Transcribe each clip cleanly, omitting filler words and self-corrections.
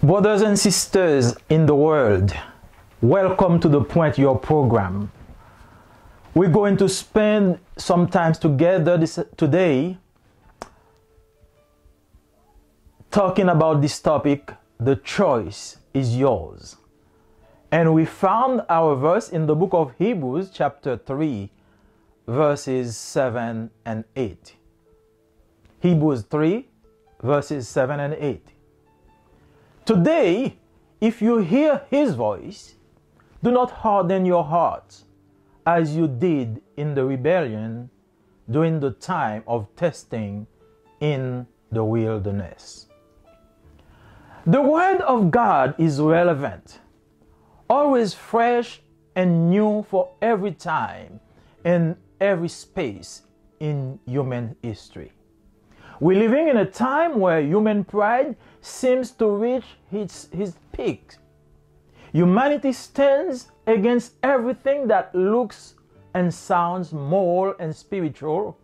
Brothers and sisters in the world, welcome to the Point Your program. We're going to spend some time together today talking about this topic, the choice is yours. And we found our verse in the book of Hebrews chapter 3, verses 7 and 8. Hebrews 3, verses 7 and 8. Today, if you hear his voice, do not harden your hearts as you did in the rebellion during the time of testing in the wilderness. The word of God is relevant, always fresh and new for every time and every space in human history. We're living in a time where human pride seems to reach its peak. Humanity stands against everything that looks and sounds moral and spiritual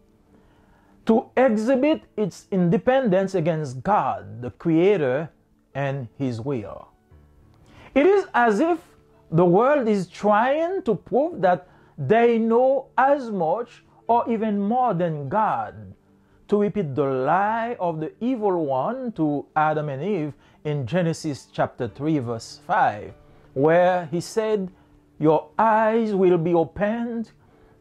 to exhibit its independence against God, the Creator, and His will. It is as if the world is trying to prove that they know as much or even more than God, to repeat the lie of the evil one to Adam and Eve in Genesis chapter 3 verse 5, where he said, "Your eyes will be opened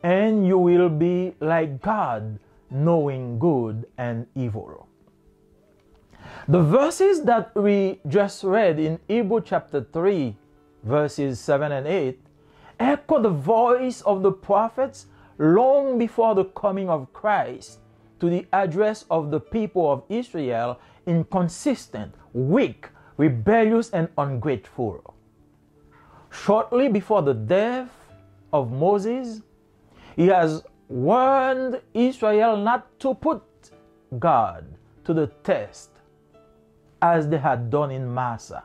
and you will be like God, knowing good and evil." The verses that we just read in Hebrews chapter 3 verses 7 and 8 echo the voice of the prophets long before the coming of Christ to the address of the people of Israel, inconsistent, weak, rebellious, and ungrateful. Shortly before the death of Moses, he has warned Israel not to put God to the test as they had done in Massa.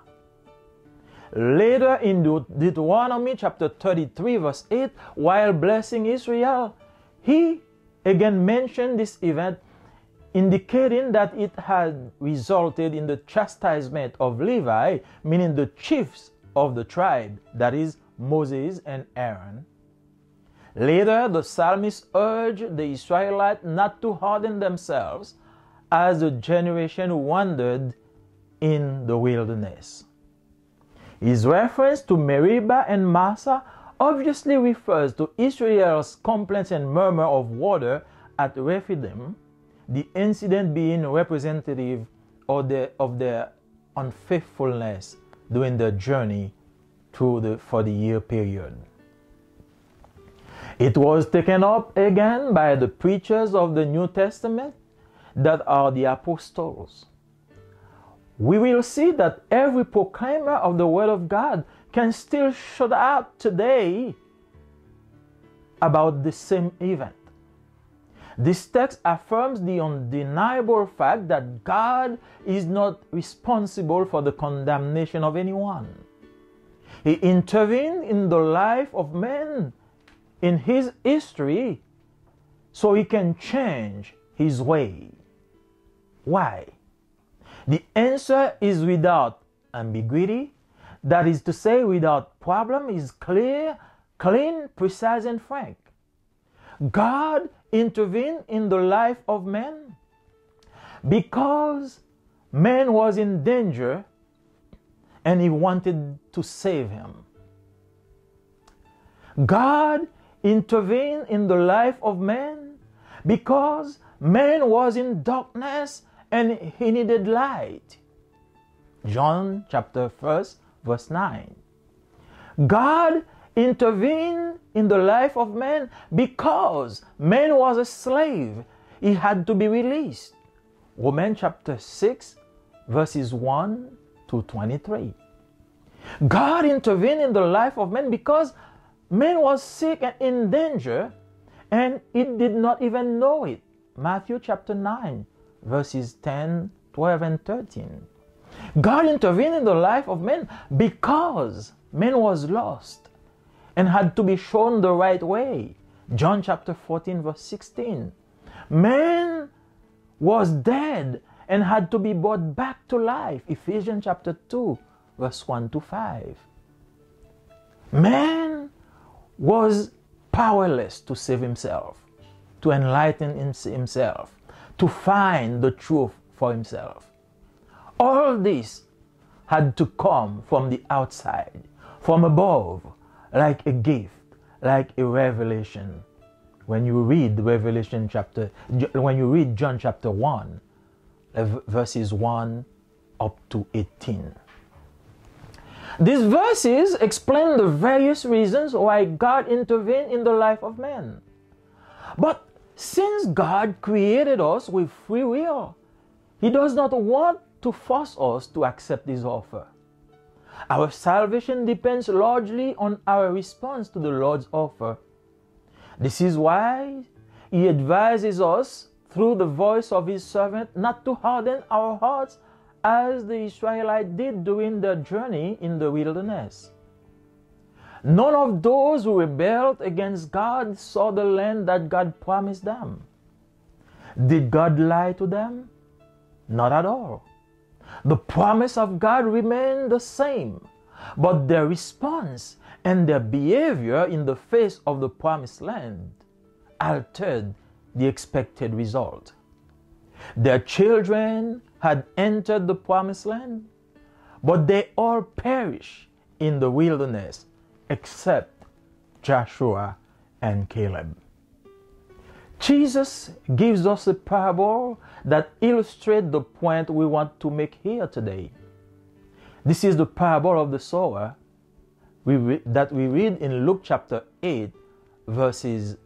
Later in Deuteronomy chapter 33 verse 8, while blessing Israel, he again mentioned this event, indicating that it had resulted in the chastisement of Levi, meaning the chiefs of the tribe, that is, Moses and Aaron. Later, the psalmist urged the Israelites not to harden themselves as the generation wandered in the wilderness. His reference to Meribah and Massa obviously refers to Israel's complaints and murmur of water at Rephidim, the incident being representative of their unfaithfulness during their journey through the 40-year period. It was taken up again by the preachers of the New Testament, that are the apostles. We will see that every proclaimer of the Word of God can still shout out today about the same event. This text affirms the undeniable fact that God is not responsible for the condemnation of anyone. He intervened in the life of man in his history so he can change his way. Why? The answer is without ambiguity. That is to say, without problem, is clear, clean, precise, and frank. God intervened in the life of man because man was in danger and he wanted to save him. God intervened in the life of man because man was in darkness and he needed light. John chapter 1 verse 9. God intervened in the life of man because man was a slave. He had to be released. Romans chapter 6 verses 1 to 23. God intervened in the life of man because man was sick and in danger and it did not even know it. Matthew chapter 9 verses 10, 12, and 13. God intervened in the life of man because man was lost and had to be shown the right way. John chapter 14 verse 16. Man was dead and had to be brought back to life. Ephesians chapter 2, verse 1 to 5. Man was powerless to save himself, to enlighten himself, to find the truth for himself. All this had to come from the outside, from above, like a gift, like a revelation. When you read John chapter 1, verses 1 up to 18. These verses explain the various reasons why God intervened in the life of man. But since God created us with free will, He does not want to force us to accept His offer. Our salvation depends largely on our response to the Lord's offer. This is why He advises us through the voice of His servant not to harden our hearts as the Israelites did during their journey in the wilderness. None of those who rebelled against God saw the land that God promised them. Did God lie to them? Not at all. The promise of God remained the same, but their response and their behavior in the face of the promised land altered the expected result. Their children had entered the promised land, but they all perished in the wilderness except Joshua and Caleb. Jesus gives us a parable that illustrates the point we want to make here today. This is the parable of the sower that we read in Luke chapter 8, verses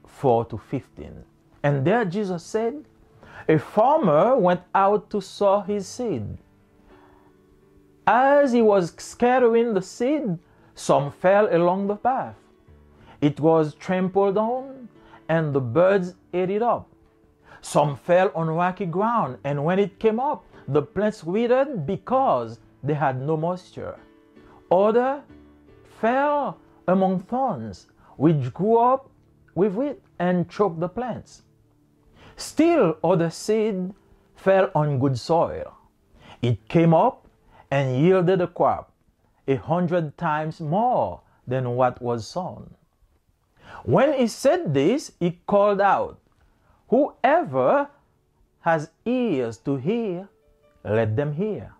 4 to 15. And there Jesus said, a farmer went out to sow his seed. As he was scattering the seed, some fell along the path. It was trampled on, and the birds ate it up. Some fell on rocky ground, and when it came up, the plants withered because they had no moisture. Others fell among thorns, which grew up with it and choked the plants. Still other seed fell on good soil. It came up and yielded a crop 100 times more than what was sown. When he said this, he called out, whoever has ears to hear, let them hear.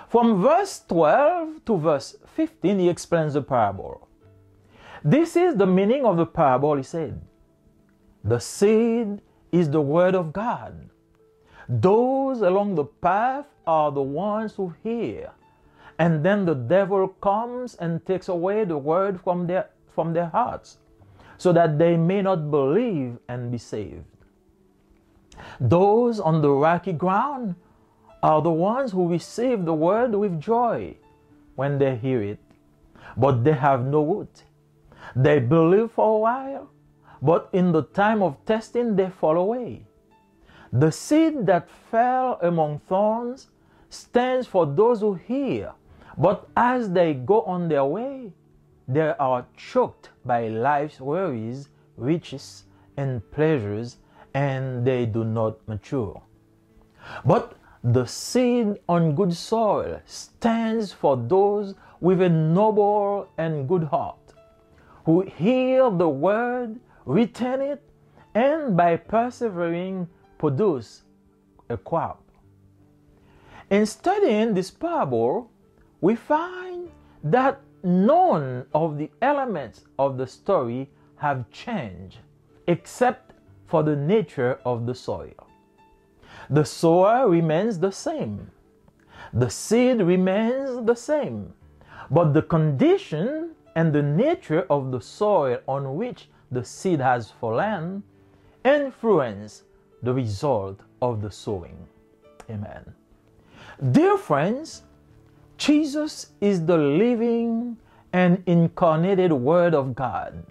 From verse 12 to verse 15, he explains the parable. This is the meaning of the parable, he said. The seed is the word of God. Those along the path are the ones who hear, and then the devil comes and takes away the word from their hearts, so that they may not believe and be saved. Those on the rocky ground are the ones who receive the word with joy when they hear it, but they have no root. They believe for a while, but in the time of testing they fall away. The seed that fell among thorns stands for those who hear, but as they go on their way, they are choked by life's worries, riches, and pleasures, and they do not mature. But the seed on good soil stands for those with a noble and good heart, who hear the word, retain it, and by persevering produce a crop. In studying this parable, we find that none of the elements of the story have changed except for the nature of the soil. The sower remains the same. The seed remains the same. But the condition and the nature of the soil on which the seed has fallen influence the result of the sowing. Amen. Dear friends, Jesus is the living and incarnated Word of God.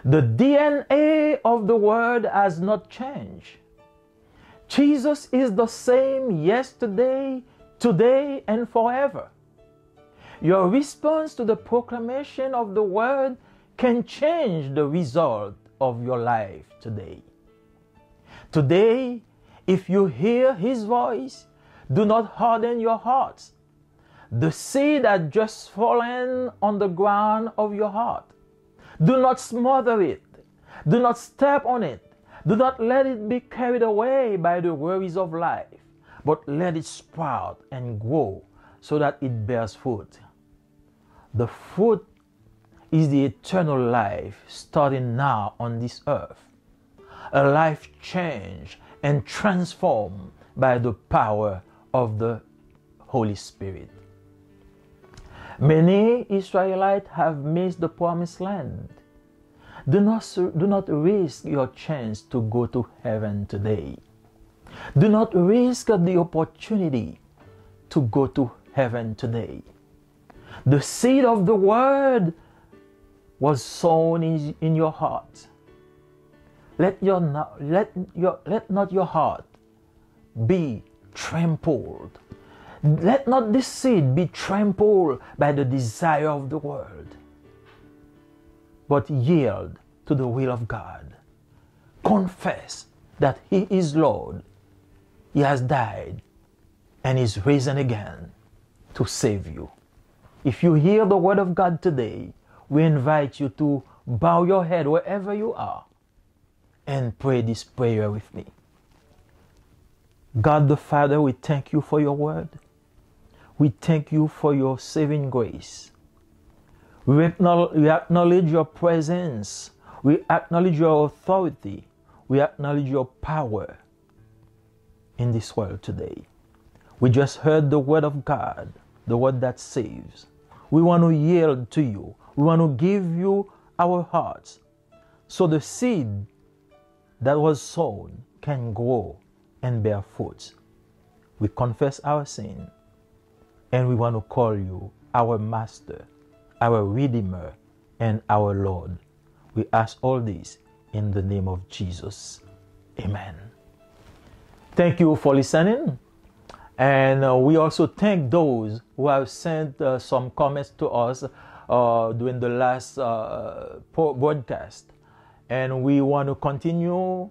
The DNA of the Word has not changed. Jesus is the same yesterday, today, and forever. Your response to the proclamation of the Word can change the result of your life today. Today, If you hear his voice, do not harden your hearts. The seed that just fallen on the ground of your heart. Do not smother it. Do not step on it. Do not let it be carried away by the worries of life, but let it sprout and grow so that it bears fruit. The fruit is the eternal life starting now on this earth. A life changed and transformed by the power of the Holy Spirit. Many Israelites have missed the promised land. Do not risk your chance to go to heaven today. Do not risk the opportunity to go to heaven today. The seed of the word was sown in your heart. Let not your heart be trampled. Let not this seed be trampled by the desire of the world, but yield to the will of God. Confess that he is Lord. He has died and is risen again to save you. If you hear the word of God today, we invite you to bow your head wherever you are and pray this prayer with me. God the Father, we thank you for your word. We thank you for your saving grace. We acknowledge your presence. We acknowledge your authority. We acknowledge your power in this world today. We just heard the word of God, the word that saves. We want to yield to you. We want to give you our hearts so the seed that was sown can grow and bear fruit. We confess our sin and we want to call you our Master, our Redeemer, and our Lord. We ask all this in the name of Jesus. Amen. Thank you for listening. And we also thank those who have sent some comments to us during the last broadcast. And we want to continue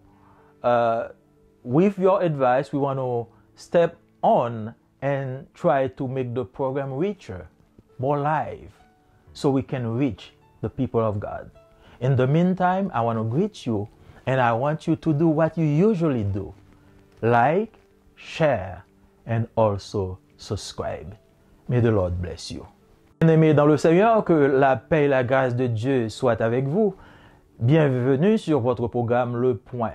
with your advice. We want to step on and try to make the program richer, more live, so we can reach the people of God. In the meantime, I want to greet you and I want you to do what you usually do. Like, share, and also subscribe. May the Lord bless you. Bien-aimés dans le Seigneur, que la paix et la grâce de Dieu soient avec vous. Bienvenue sur votre programme Le Point.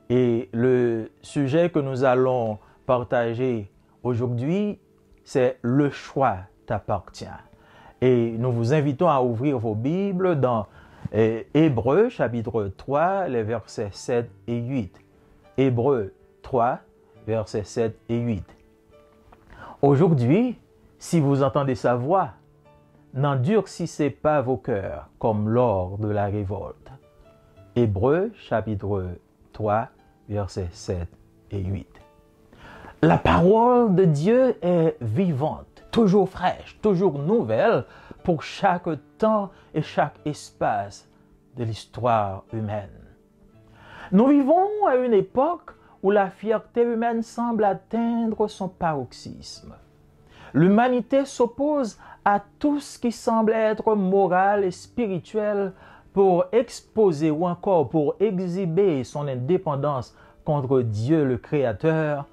Et le sujet que nous allons partager aujourd'hui, c'est le choix t'appartient. Et nous vous invitons à ouvrir vos Bibles dans Hébreux chapitre 3, les versets 7 et 8. Hébreux 3, versets 7 et 8. Aujourd'hui, si vous entendez sa voix, n'endurcissez pas vos cœurs comme lors de la révolte. Hébreux chapitre 3, versets 7 et 8. La parole de Dieu est vivante, toujours fraîche, toujours nouvelle pour chaque temps et chaque espace de l'histoire humaine. Nous vivons à une époque où la fierté humaine semble atteindre son paroxysme. L'humanité s'oppose à tout ce qui semble être moral et spirituel pour exposer ou encore pour exhiber son indépendance contre Dieu le Créateur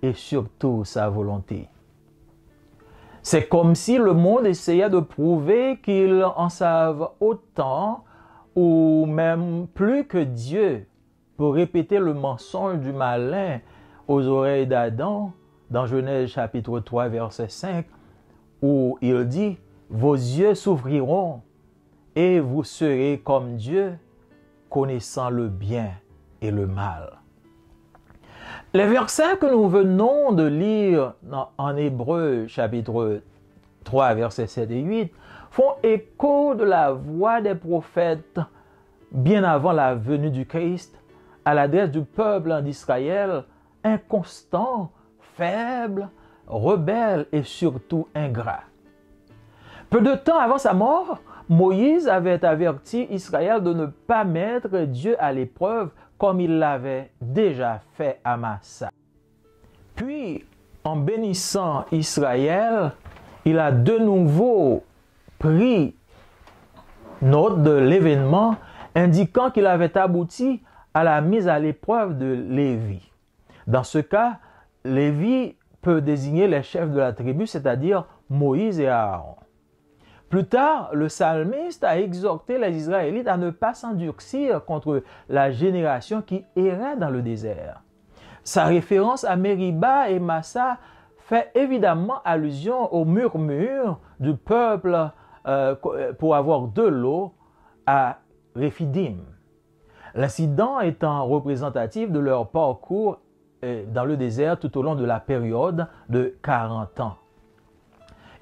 et surtout sa volonté. C'est comme si le monde essayait de prouver qu'ils en savent autant ou même plus que Dieu pour répéter le mensonge du malin aux oreilles d'Adam dans Genèse chapitre 3 verset 5 où il dit « Vos yeux s'ouvriront et vous serez comme Dieu, connaissant le bien et le mal. » Les versets que nous venons de lire en Hébreux chapitre 3 versets 7 et 8 font écho de la voix des prophètes bien avant la venue du Christ à l'adresse du peuple d'Israël, inconstant, faible, rebelle et surtout ingrat. Peu de temps avant sa mort, Moïse avait averti Israël de ne pas mettre Dieu à l'épreuve comme il l'avait déjà fait à Massa. Puis, en bénissant Israël, il a de nouveau pris note de l'événement, indiquant qu'il avait abouti à la mise à l'épreuve de Lévi. Dans ce cas, Lévi peut désigner les chefs de la tribu, c'est-à-dire Moïse et Aaron. Plus tard, le psalmiste a exhorté les Israélites à ne pas s'endurcir contre la génération qui errait dans le désert. Sa référence à Mériba et Massa fait évidemment allusion au murmure du peuple pour avoir de l'eau à Réphidim. L'incident étant représentatif de leur parcours dans le désert tout au long de la période de 40 ans.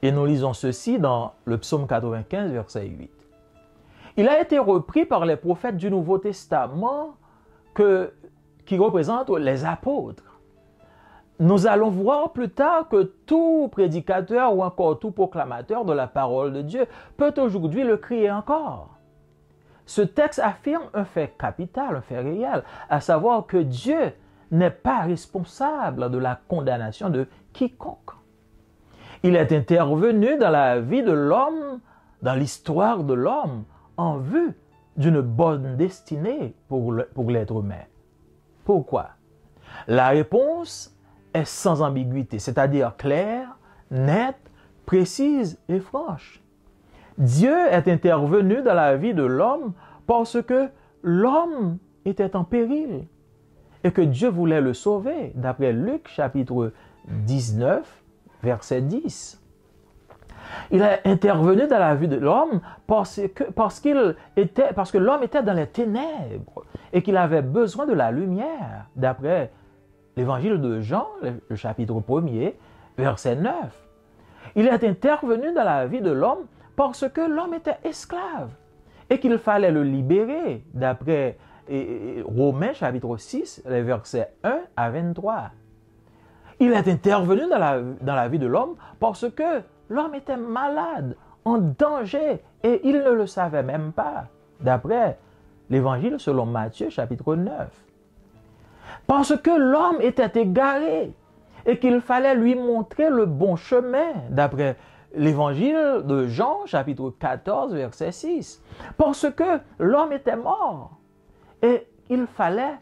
Et nous lisons ceci dans le psaume 95, verset 8. Il a été repris par les prophètes du Nouveau Testament qui représentent les apôtres. Nous allons voir plus tard que tout prédicateur ou encore tout proclamateur de la parole de Dieu peut aujourd'hui le crier encore. Ce texte affirme un fait capital, un fait réel, à savoir que Dieu n'est pas responsable de la condamnation de quiconque. Il est intervenu dans la vie de l'homme, dans l'histoire de l'homme, en vue d'une bonne destinée pour l'être humain. Pourquoi? La réponse est sans ambiguïté, c'est-à-dire claire, nette, précise et franche. Dieu est intervenu dans la vie de l'homme parce que l'homme était en péril et que Dieu voulait le sauver, d'après Luc chapitre 19, verset 10. Il est intervenu dans la vie de l'homme parce que l'homme était dans les ténèbres et qu'il avait besoin de la lumière, d'après l'évangile de Jean, le chapitre 1er, verset 9. Il est intervenu dans la vie de l'homme parce que l'homme était esclave et qu'il fallait le libérer, d'après Romains chapitre 6, les versets 1 à 23. Il est intervenu dans la vie de l'homme parce que l'homme était malade, en danger, et il ne le savait même pas, d'après l'évangile selon Matthieu chapitre 9. Parce que l'homme était égaré et qu'il fallait lui montrer le bon chemin, d'après l'évangile de Jean, chapitre 14, verset 6. Parce que l'homme était mort et il fallait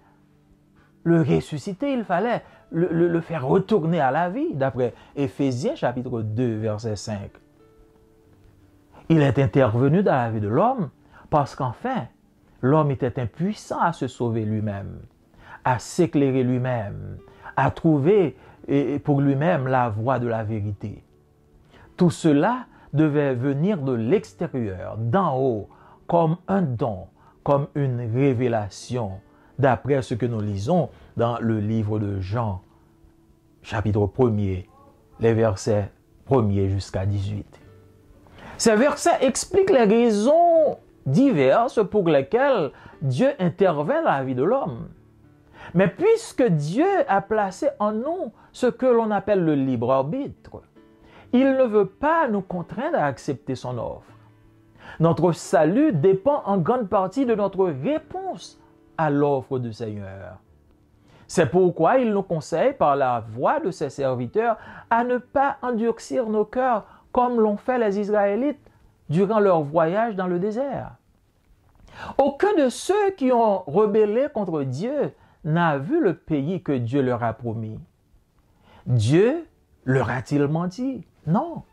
le ressusciter, il fallait le faire retourner à la vie, d'après Éphésiens, chapitre 2, verset 5. Il est intervenu dans la vie de l'homme parce qu'enfin, l'homme était impuissant à se sauver lui-même, à s'éclairer lui-même, à trouver pour lui-même la voie de la vérité. Tout cela devait venir de l'extérieur, d'en haut, comme un don, comme une révélation, d'après ce que nous lisons dans le livre de Jean, chapitre 1er, les versets 1er jusqu'à 18. Ces versets expliquent les raisons diverses pour lesquelles Dieu intervient dans la vie de l'homme. Mais puisque Dieu a placé en nous ce que l'on appelle le libre arbitre, il ne veut pas nous contraindre à accepter son offre. Notre salut dépend en grande partie de notre réponse à l'offre du Seigneur. C'est pourquoi il nous conseille par la voix de ses serviteurs à ne pas endurcir nos cœurs comme l'ont fait les Israélites durant leur voyage dans le désert. Aucun de ceux qui ont rebellé contre Dieu n'a vu le pays que Dieu leur a promis. Dieu leur a-t-il menti? Non.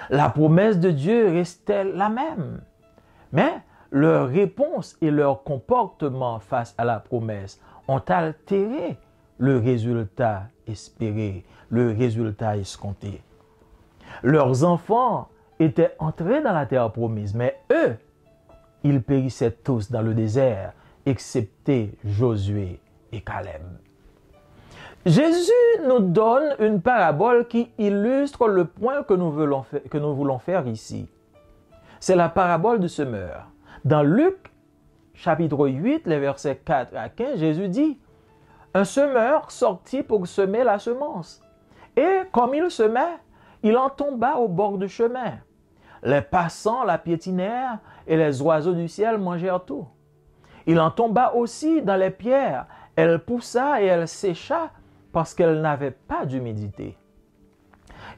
La promesse de Dieu restait la même. Mais leur réponse et leur comportement face à la promesse ont altéré le résultat espéré, le résultat escompté. Leurs enfants étaient entrés dans la terre promise, mais eux, ils périssaient tous dans le désert, excepté Josué et Caleb. Jésus nous donne une parabole qui illustre le point que nous voulons faire ici. C'est la parabole du semeur. Dans Luc, chapitre 8, les versets 4 à 15, Jésus dit « Un semeur sortit pour semer la semence. Et comme il semait, il en tomba au bord du chemin. Les passants la piétinèrent et les oiseaux du ciel mangèrent tout. Il en tomba aussi dans les pierres. Elle poussa et elle sécha parce qu'elle n'avait pas d'humidité.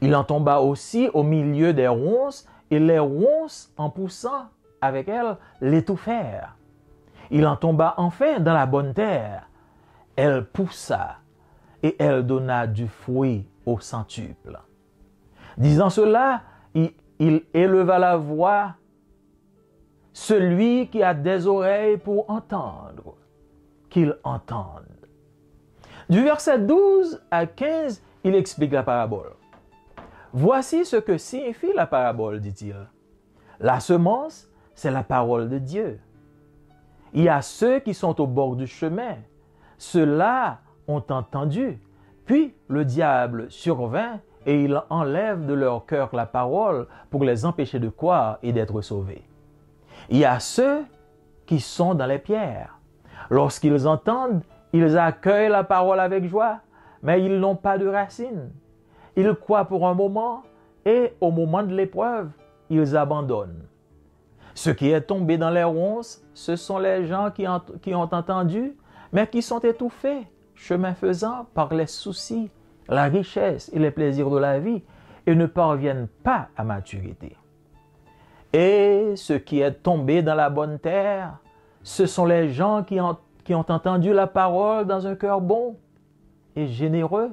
Il en tomba aussi au milieu des ronces, et les ronces, en poussant avec elle, l'étouffèrent. Il en tomba enfin dans la bonne terre. Elle poussa, et elle donna du fruit au centuple. Disant cela, il éleva la voix. Celui qui a des oreilles pour entendre, qu'il entende. Du verset 12 à 15, il explique la parabole. Voici ce que signifie la parabole, dit-il. La semence, c'est la parole de Dieu. Il y a ceux qui sont au bord du chemin. Ceux-là ont entendu. Puis le diable survint et il enlève de leur cœur la parole pour les empêcher de croire et d'être sauvés. Il y a ceux qui sont dans les pierres. Lorsqu'ils entendent, ils accueillent la parole avec joie, mais ils n'ont pas de racines. Ils croient pour un moment et au moment de l'épreuve, ils abandonnent. Ce qui est tombé dans les ronces, ce sont les gens qui ont entendu, mais qui sont étouffés, chemin faisant, par les soucis, la richesse et les plaisirs de la vie, et ne parviennent pas à maturité. Et ce qui est tombé dans la bonne terre, ce sont les gens qui ont entendu la parole dans un cœur bon et généreux,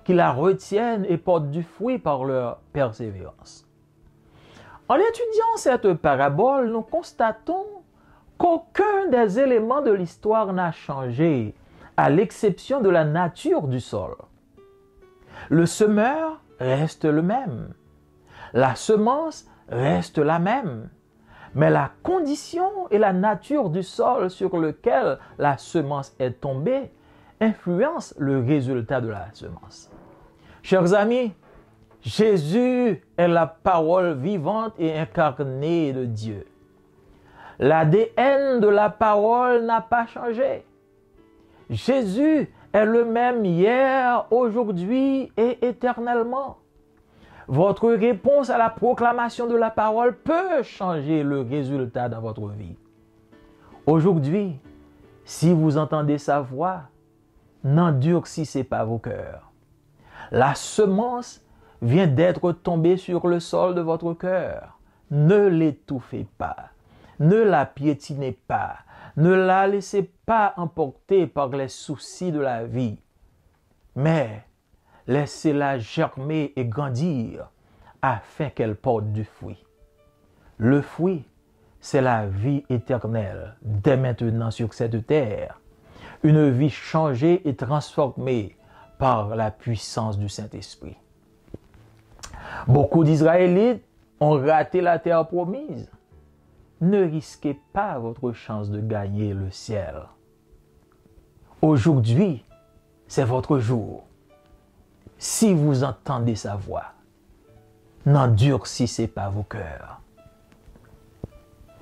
qui la retiennent et portent du fruit par leur persévérance. En étudiant cette parabole, nous constatons qu'aucun des éléments de l'histoire n'a changé, à l'exception de la nature du sol. Le semeur reste le même. La semence reste la même. Mais la condition et la nature du sol sur lequel la semence est tombée influencent le résultat de la semence. Chers amis, Jésus est la parole vivante et incarnée de Dieu. L'ADN de la parole n'a pas changé. Jésus est le même hier, aujourd'hui et éternellement. Votre réponse à la proclamation de la parole peut changer le résultat dans votre vie. Aujourd'hui, si vous entendez sa voix, n'endurcissez pas vos cœurs. La semence vient d'être tombée sur le sol de votre cœur. Ne l'étouffez pas. Ne la piétinez pas. Ne la laissez pas emporter par les soucis de la vie. Mais laissez-la germer et grandir afin qu'elle porte du fruit. Le fruit, c'est la vie éternelle dès maintenant sur cette terre. Une vie changée et transformée par la puissance du Saint-Esprit. Beaucoup d'Israélites ont raté la terre promise. Ne risquez pas votre chance de gagner le ciel. Aujourd'hui, c'est votre jour. Si vous entendez sa voix, n'endurcissez pas vos cœurs.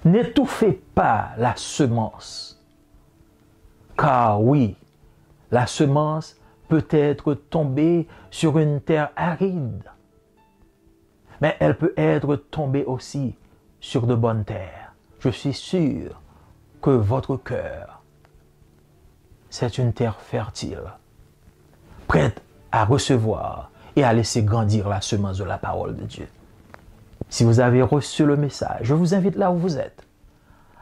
N'étouffez pas la semence. Car oui, la semence peut être tombée sur une terre aride, mais elle peut être tombée aussi sur de bonnes terres. Je suis sûr que votre cœur, c'est une terre fertile, prête à recevoir et à laisser grandir la semence de la parole de Dieu. Si vous avez reçu le message, je vous invite là où vous êtes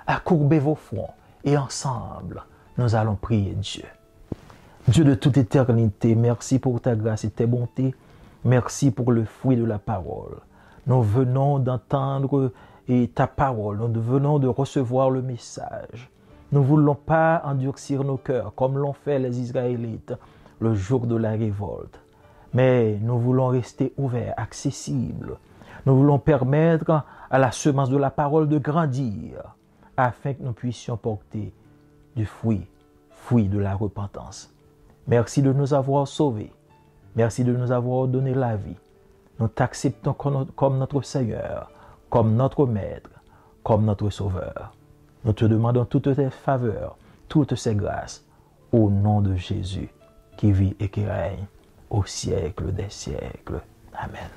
à courber vos fronts et ensemble, nous allons prier Dieu. Dieu de toute éternité, merci pour ta grâce et tes bontés. Merci pour le fruit de la parole. Nous venons d'entendre ta parole. Nous venons de recevoir le message. Nous ne voulons pas endurcir nos cœurs comme l'ont fait les Israélites le jour de la révolte. Mais nous voulons rester ouverts, accessibles. Nous voulons permettre à la semence de la parole de grandir afin que nous puissions porter du fruit de la repentance. Merci de nous avoir sauvés. Merci de nous avoir donné la vie. Nous t'acceptons comme notre Seigneur, comme notre Maître, comme notre Sauveur. Nous te demandons toutes tes faveurs, toutes ces grâces, au nom de Jésus, qui vit et qui règne au siècle des siècles. Amen.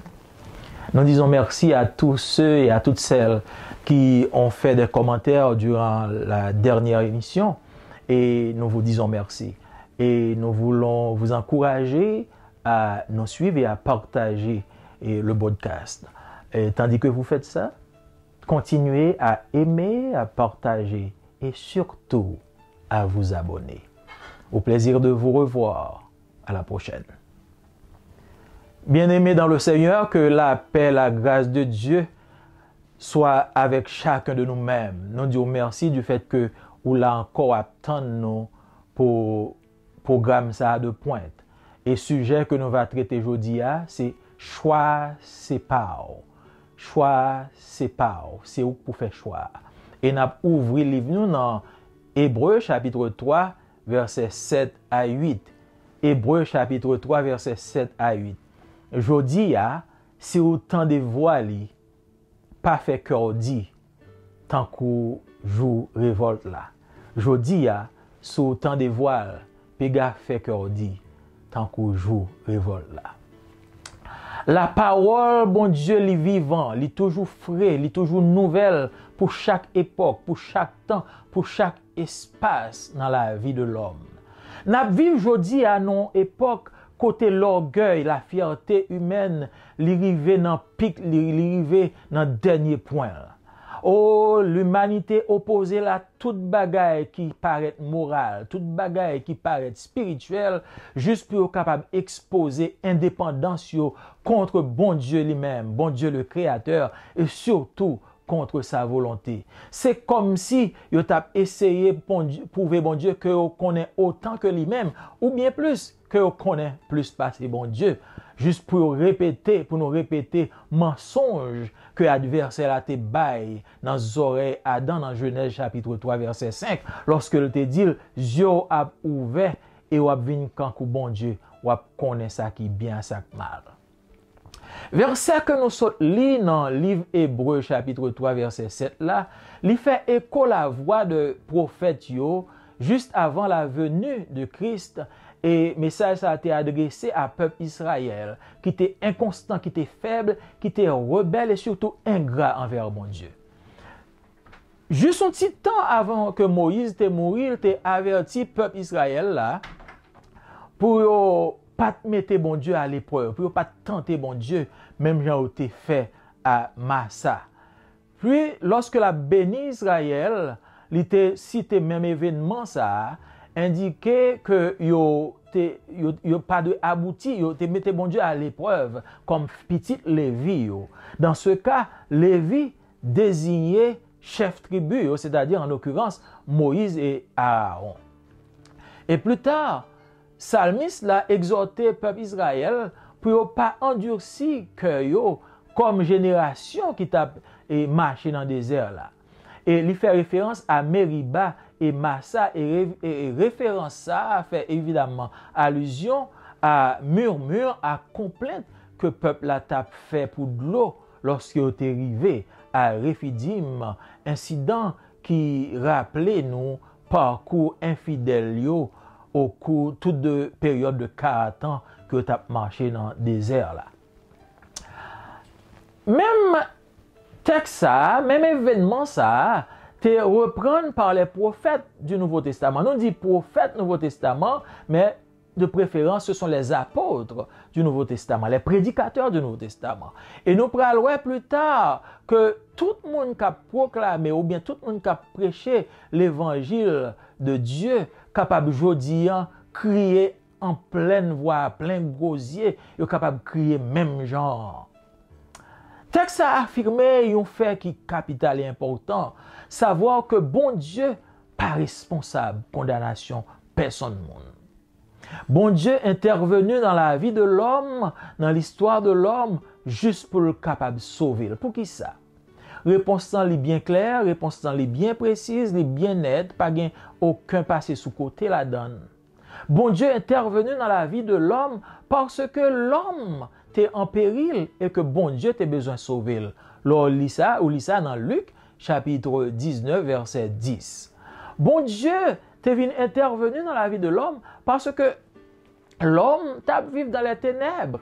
Nous disons merci à tous ceux et à toutes celles qui ont fait des commentaires durant la dernière émission et nous vous disons merci. Et nous voulons vous encourager à nous suivre et à partager le podcast. Et tandis que vous faites ça, continuez à aimer, à partager et surtout à vous abonner. Au plaisir de vous revoir. À la prochaine. Bien-aimés dans le Seigneur, que la paix, la grâce de Dieu soit avec chacun de nous-mêmes. Nous disons merci du fait que vous l'avez encore attendu nous pour programme ça de pointe. Et sujet que nous va traiter aujourd'hui, c'est choix sépare. Choix sépare. C'est où pour faire choix. Et nous ouvrons le livre nous dans Hébreux chapitre 3, versets 7 à 8. Hébreux chapitre 3, versets 7 à 8. Jodi si autant de voix li, pas fait cœur dit, tant qu'on joue révolte là. Jodi si autant de voix, péga fait cœur dit, tant qu'on joue révolte là. La parole, bon Dieu, li vivant, li toujours frais, li toujours nouvelle pour chaque époque, pour chaque temps, pour chaque espace dans la vie de l'homme. N'a vivre jodi à non époque côté l'orgueil, la fierté humaine, li rive dans pic, li rive dans dernier point. Oh, l'humanité opposée là toute bagaille qui paraît morale, toute bagaille qui paraît spirituelle, juste pour être capable d'exposer indépendance contre bon Dieu lui-même, bon Dieu le Créateur, et surtout contre sa volonté. C'est comme si yo t'a essayé prouver bon Dieu que yo connaît autant que lui-même, ou bien plus que yo connaît plus passer bon Dieu, juste pour nous répéter mensonge que l'adversaire a te bail dans les oreilles Adam dans Genèse chapitre 3 verset 5, lorsque il te dit yeux a ouvert et ou a vinn kankou bon Dieu, ou a connaît ça qui bien ça qui mal. Verset que nous lisons dans le livre Hébreu chapitre 3 verset 7 là, il fait écho la voix de prophète yo juste avant la venue de Christ et message ça a été adressé à peuple Israël qui était inconstant, qui était faible, qui était rebelle et surtout ingrat envers mon Dieu. Juste un petit temps avant que Moïse te mourir, il t'a averti peuple Israël là pour pas mettre bon Dieu à l'épreuve, pour pas tenter bon Dieu, même j'en ai fait à Massa. Puis, lorsque la béni Israël, il était cité même événement ça, indiquait que yo pas de abouti, yo te mette bon Dieu à l'épreuve, comme petit Lévi. Dans ce cas, Lévi désignait chef tribu, c'est-à-dire en l'occurrence Moïse et Aaron. Et plus tard, Psalmiste l'a exhorté peuple Israël pour ne pas endurcir cœur comme génération qui t'a marché dans le désert là. Et il fait référence à Meriba et Massa et référence ça fait évidemment allusion à murmure, à complainte que peuple a fait pour de l'eau lorsqu'il est arrivé à Rephidim, incident qui rappelait nous parcours infidèle au cours toute de période de 40 ans que tu as marché dans le désert là. Même texte ça, même événement ça, te reprendre par les prophètes du Nouveau Testament. Nous dit prophètes Nouveau Testament, mais de préférence ce sont les apôtres du Nouveau Testament, les prédicateurs du Nouveau Testament. Et nous pourrons voir plus tard que tout le monde qui a proclamé ou bien tout le monde qui a prêché l'évangile de Dieu, capable jodi crier en pleine voix, plein gosier, est capable de crier même genre. Texte a affirmé un fait qui est capital et important, savoir que bon Dieu pas responsable condamnation personne monde. Bon Dieu intervenu dans la vie de l'homme, dans l'histoire de l'homme, juste pour le capable de sauver. Pour qui ça? Réponse est bien claire, réponse est bien précise, est bien nette, pas gain aucun passé sous côté la donne. Bon Dieu intervenu dans la vie de l'homme parce que l'homme était en péril et que bon Dieu a besoin de sauver. Lors lit ça dans Luc chapitre 19 verset 10. Bon Dieu est intervenu dans la vie de l'homme parce que l'homme tape vivre dans les ténèbres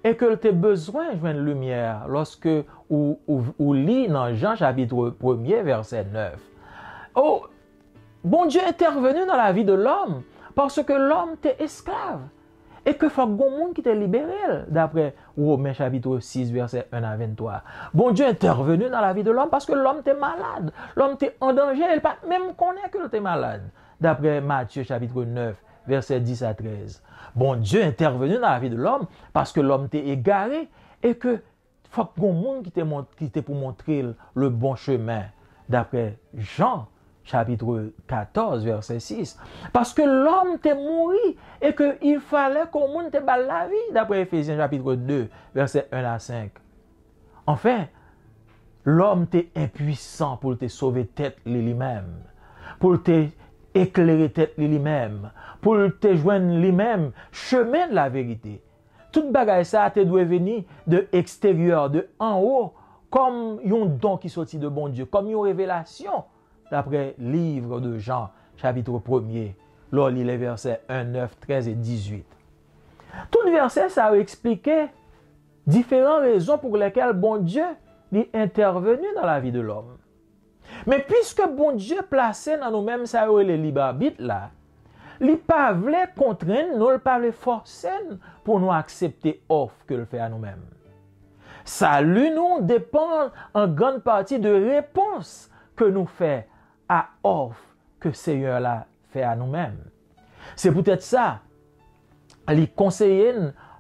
et que tu as besoin de joindre lumière lorsque ou lit dans Jean chapitre 1er, verset 9. Oh, bon Dieu est intervenu dans la vie de l'homme parce que l'homme était esclave et que faut que monde qui te libéré d'après Romains chapitre 6 verset 1 à 23. Bon Dieu est intervenu dans la vie de l'homme parce que l'homme était malade, l'homme était en danger, il pas même connaît que était malade d'après Matthieu chapitre 9 verset 10 à 13. Bon Dieu est intervenu dans la vie de l'homme parce que l'homme était égaré et que faut que monde qui était pour montrer le bon chemin d'après Jean chapitre 14, verset 6. Parce que l'homme t'est mouru et qu'il fallait qu'on monde te balle la vie, d'après Ephésiens chapitre 2, verset 1 à 5. Enfin, l'homme t'est impuissant pour te sauver tête lui-même, pour te éclairer tête lui-même, pour te joindre lui-même chemin de la vérité. Toute bagaille ça te doit venir de extérieur, de en haut, comme un don qui sortit de bon Dieu, comme une révélation. D'après le livre de Jean, chapitre 1er, là, il lit les versets 1, 9, 13 et 18. Tout verset, ça a expliqué différentes raisons pour lesquelles bon Dieu est intervenu dans la vie de l'homme. Mais puisque bon Dieu placé dans nous-mêmes, ça a le libre arbitre là, il ne pas voulait contraindre, nous, il ne pas voulait forcer pour nous accepter l'offre que le fait à nous-mêmes. Salut nous dépend en grande partie de réponse que nous faisons à offre que Seigneur l'a fait à nous-mêmes. C'est peut-être ça, les conseiller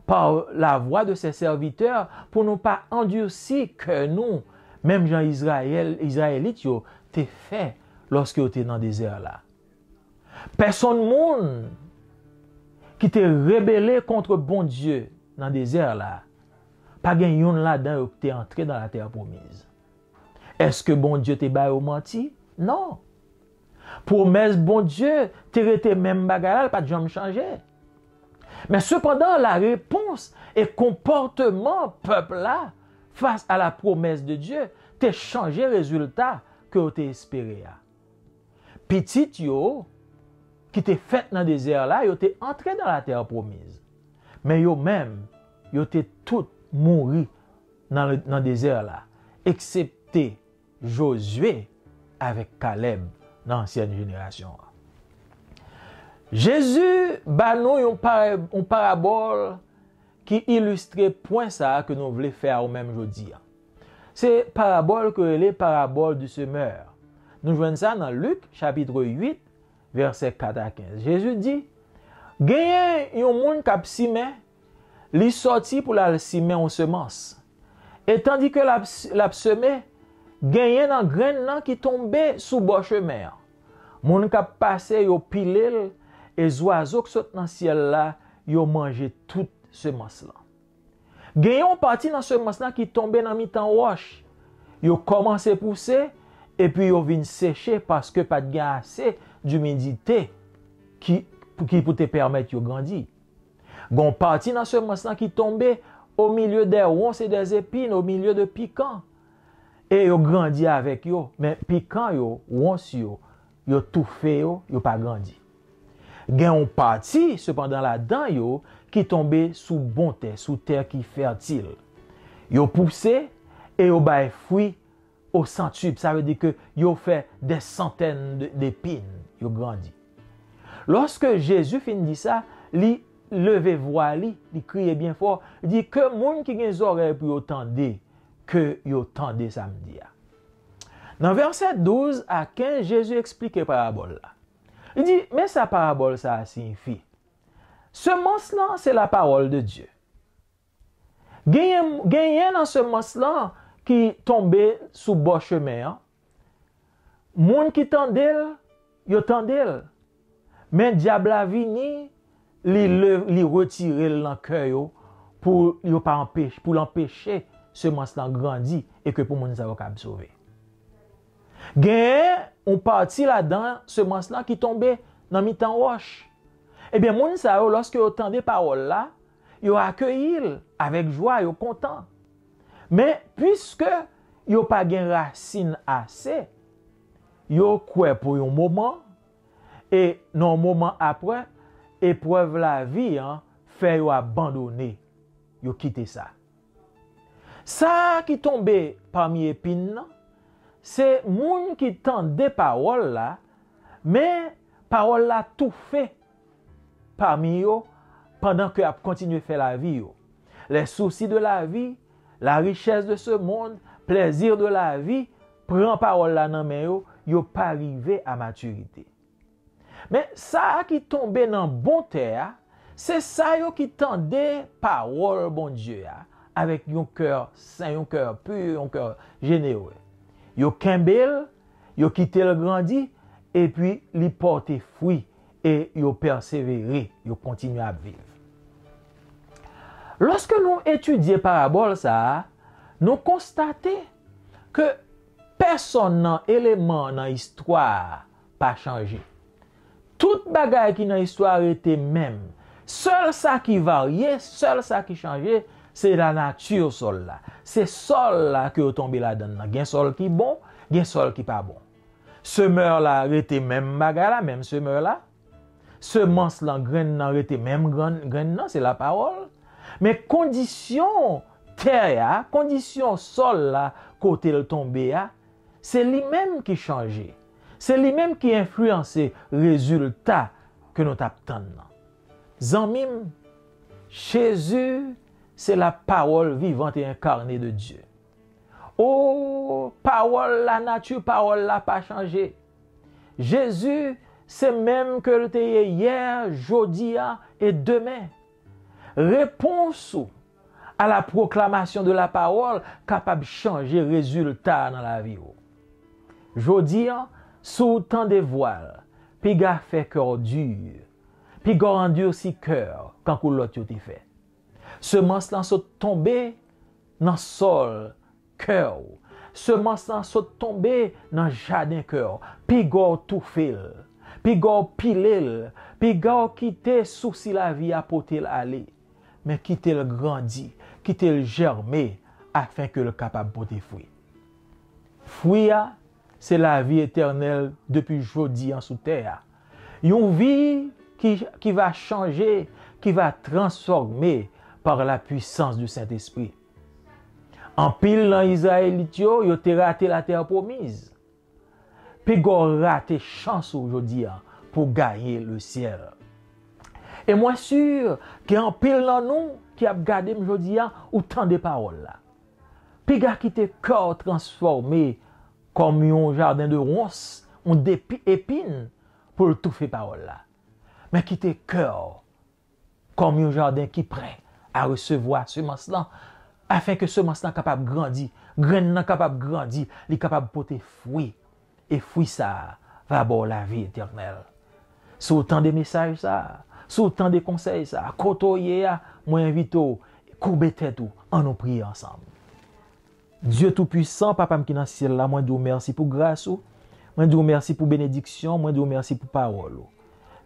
par la voix de ses serviteurs pour ne pas endurcir que nous, même Jean Israélites, t'es fait lorsque vous étiez dans le désert là. Personne monde qui t'est rébellé contre bon Dieu dans le désert là, pas gagnant là-dedans qui t'est entré dans la terre promise. Est-ce que bon Dieu t'est baillé au menti? Non. Promesse bon Dieu, t'es resté même bagarre, pas de jamais changé. Mais cependant, la réponse et comportement peuple là face à la promesse de Dieu, t'es changé résultat que t'es espéré. Petit yo qui t'est fait dans le désert là, yo t'es entré dans la terre promise. Mais yo même, yo t'es tout mouru dans le désert là, excepté Josué avec Caleb dans l'ancienne génération. Jésus bat nous une parabole qui illustre point ça que nous voulons faire au même aujourd'hui. C'est parabole que les paraboles du semeur. Nous voyons ça dans Luc chapitre 8 verset 4 à 15. Jésus dit, gagne un monde qui a semé, li sorti pour la semer en semence. Et tandis que la semé, gagne dans grain qui tombait sous bord chemin. Moun qui a passé yo pilel et les oiseaux qui sont dans le ciel là, yo mangé toute semence là. Gagne une partie dans semence là qui tombait dans mi-temps roche. Yo commencé pousser et puis yo vinn sécher parce que pas de assez d'humidité qui pour te permettre de grandir. Gon parti dans semence là qui tombait au milieu des ronces et des épines, au milieu de piquants. Et yo grandi avec yo, mais piquant yo, ronces yo tout fait yo pas grandi. Gen on parti cependant là-dedans yo qui tombé sous bon terre, sous terre qui fertile. Yo poussé et yo bay fruit au centuple, ça veut dire que yo fait des centaines d'épines, yo grandi. Lorsque Jésus fin dit ça, li levé voix li criait bien fort, il dit que moun qui gen oreilles pour entendre que yo tende samedi. Dans verset 12 à 15, Jésus explique la parabole là. Il dit, mais sa parabole ça signifie. Semence là, c'est la parole de Dieu. Gagné dans semence là qui tombait sous bord chemin. Moun qui tendel, yo tendel. Mais diable a vini, li retirer dans cœur pour l'empêcher semence là grandi et que pour moun sa va sauver. Gen on parti là-dedans semence là qui tombait dans mi-temps roche. Eh bien moun sa lorsque yo tendait parole là, yo accueilli avec joie, yo content. Mais puisque yo pas gen racine assez, yo croit pour un moment et non moment après épreuve la vie fait yo abandonner yo quitté ça. Ça qui tombé parmi épines, c'est moun qui tendait parole là, mais parole là tout fait parmi eux pendant que a continué à faire la vie. Yo. Les soucis de la vie, la richesse de ce monde, plaisir de la vie, prend parole là dans main yo, yo pas arrivé à maturité. Mais ça qui tombé dans bon terre, c'est ça yo qui tendait parole bon Dieu avec un cœur saint, un cœur pur, un cœur généreux. Yo kembel, yo quitté le grandi et puis li porte fruit et yo persévérer, yo continue à vivre. Lorsque nous étudions parabole ça, nous constatons que personne dans élément dans l'histoire pas changé. Toute bagaille qui dans l'histoire était même. Seul ça qui variait, seul ça qui changeait, c'est la nature sol là. C'est sol là que tombé là-dedans. Il y a un sol qui bon, il y a un sol qui pas bon. Semeur là était même bagaille là, même semeur là. Semence là, graine là était même graine là, c'est la parole. Mais condition terre, condition sol là, côté le tombé, c'est lui-même qui changeait. C'est lui-même qui influençait le résultat que nous attendons. Zanmim, Jésus, c'est la parole vivante et incarnée de Dieu. Oh, parole, la nature, parole, n'a pas changé. Jésus, c'est même que le hier, aujourd'hui et demain. Réponse à la proclamation de la parole capable de changer le résultat dans la vie. Aujourd'hui, sous tant de voiles, puis gars fait cœur dur, puis gars endurci cœur quand l'autre te fait. Semence là saute tomber dans sol cœur. Semence là saute tomber dans jardin cœur, puis gars tout fait. Puis gars pilel, puis gars quitter souci la vie à porter aller, mais quitter le grandi, quitter le germer afin que le capable porter fruit. Fruit c'est la vie éternelle depuis aujourd'hui en sous terre. Une vie qui va changer, qui va transformer par la puissance du Saint-Esprit. En pile dans Israélite, yo te raté la terre promise. Puis go raté chance aujourd'hui pour gagner le ciel. Et moi sûr qu'en pile dans nous qui a gardé aujourd'hui autant de paroles là. Puis gars qui te corps transformé comme un jardin de ronces, on épines pour tout faire parole là. Mais qui te cœur comme un jardin qui prêt à recevoir semence là afin que semence là capable grandir, graine là capable grandir, il capable porter fruit et fruit ça va avoir la vie éternelle. Sous autant de messages ça, sous autant de conseils ça, côtoyer moi invite courber tête en nous prier ensemble. Dieu Tout-Puissant, Papa qui dans le ciel là, moi dis merci pour grâce, moi dis merci pour bénédiction, moi dis merci pour parole.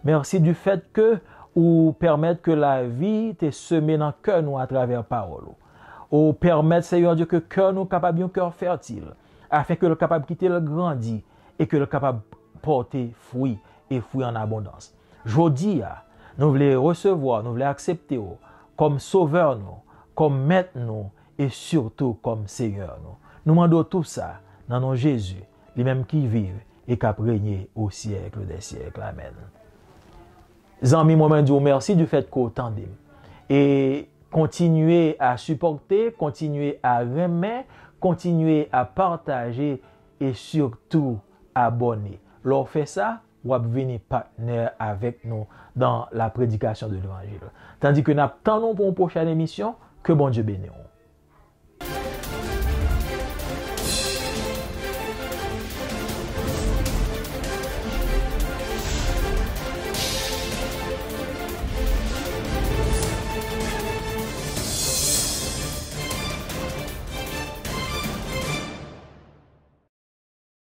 Merci du fait que ou permettre que la vie te semée dans le cœur nous à travers parole. Ou permettre Seigneur Dieu que cœur nous capable un cœur fertile afin que le capable quitter le grandi et que le capable porter fruit et fruit en abondance. Jodi nous voulons recevoir, nous voulons accepter comme sauveur nous, comme maître nous et surtout comme Seigneur nous. Nous demandons tout ça dans nos Jésus, les mêmes qui vivent et qui régné au siècle des siècles. Amen. Zami, moi, je vous remercie du fait qu'on tendez. Et continuez à supporter, continuez à remettre, continuez à partager et surtout abonner. Lorsqu'on fait ça, vous venez partenaire avec nous dans la prédication de l'évangile. Tandis que nous attendons pour une prochaine émission, que bon Dieu bénisse.